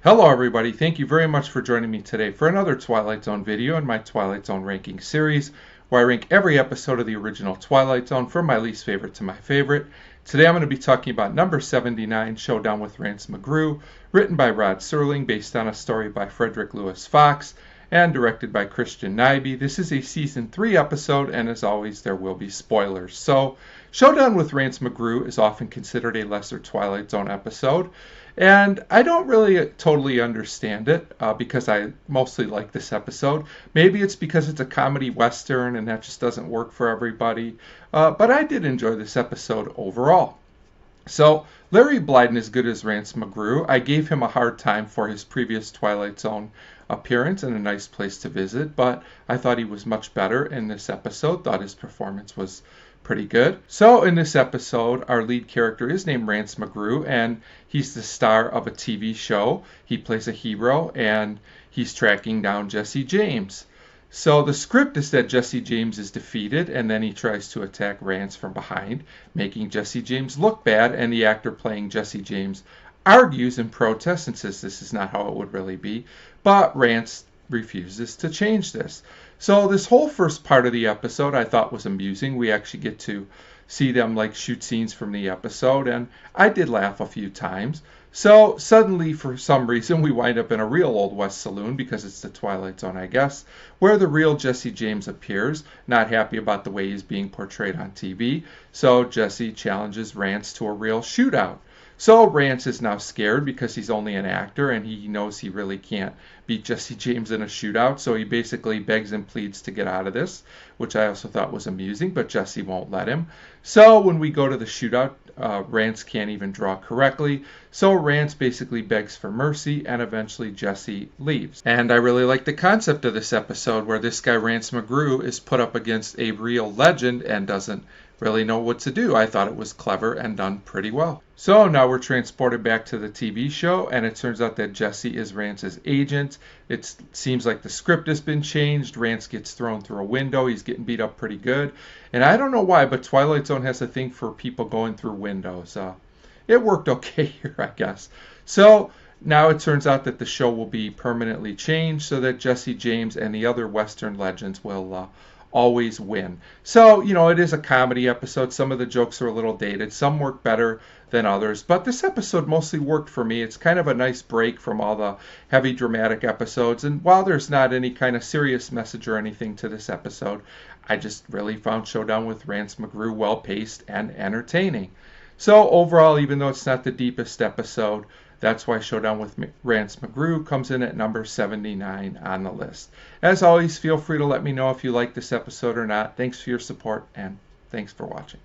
Hello everybody, thank you very much for joining me today for another Twilight Zone video in my Twilight Zone ranking series, where I rank every episode of the original Twilight Zone from my least favorite to my favorite. Today I'm going to be talking about number 79, Showdown with Rance McGrew, written by Rod Serling, based on a story by Frederick Louis Fox, and directed by Christian Nyby. This is a season 3 episode, and as always there will be spoilers. So, Showdown with Rance McGrew is often considered a lesser Twilight Zone episode. And I don't really totally understand it because I mostly like this episode. Maybe it's because it's a comedy western and that just doesn't work for everybody. But I did enjoy this episode overall. So Larry Blyden is good as Rance McGrew. I gave him a hard time for his previous Twilight Zone appearance and A Nice Place to Visit, but I thought he was much better in this episode. Thought his performance was pretty good. So in this episode, our lead character is named Rance McGrew, and he's the star of a TV show. He plays a hero, and he's tracking down Jesse James. So the script is that Jesse James is defeated, and then he tries to attack Rance from behind, making Jesse James look bad, and the actor playing Jesse James argues and protests and says this is not how it would really be, but Rance refuses to change this. So this whole first part of the episode I thought was amusing. We actually get to see them shoot scenes from the episode, and I did laugh a few times. So suddenly, for some reason, we wind up in a real Old West saloon, because it's the Twilight Zone, I guess, where the real Jesse James appears, not happy about the way he's being portrayed on TV. So Jesse challenges Rance to a real shootout. So Rance is now scared because he's only an actor and he knows he really can't beat Jesse James in a shootout. So he basically begs and pleads to get out of this, which I also thought was amusing, but Jesse won't let him. So when we go to the shootout, Rance can't even draw correctly. So Rance basically begs for mercy, and eventually Jesse leaves. And I really like the concept of this episode, where this guy Rance McGrew is put up against a real legend and doesn't really know what to do. I thought it was clever and done pretty well. So now we're transported back to the TV show, and it turns out that Jesse is Rance's agent. It seems like the script has been changed. Rance gets thrown through a window. He's getting beat up pretty good. And I don't know why, but Twilight Zone has a thing for people going through windows. It worked okay here, I guess. So now it turns out that the show will be permanently changed so that Jesse James and the other Western legends will always win. So, it is a comedy episode. Some of the jokes are a little dated. Some work better than others. But this episode mostly worked for me. It's kind of a nice break from all the heavy dramatic episodes. And while there's not any kind of serious message or anything to this episode, I just really found Showdown with Rance McGrew well-paced and entertaining. So overall, even though it's not the deepest episode, that's why Showdown with Rance McGrew comes in at number 79 on the list. As always, feel free to let me know if you like this episode or not. Thanks for your support, and thanks for watching.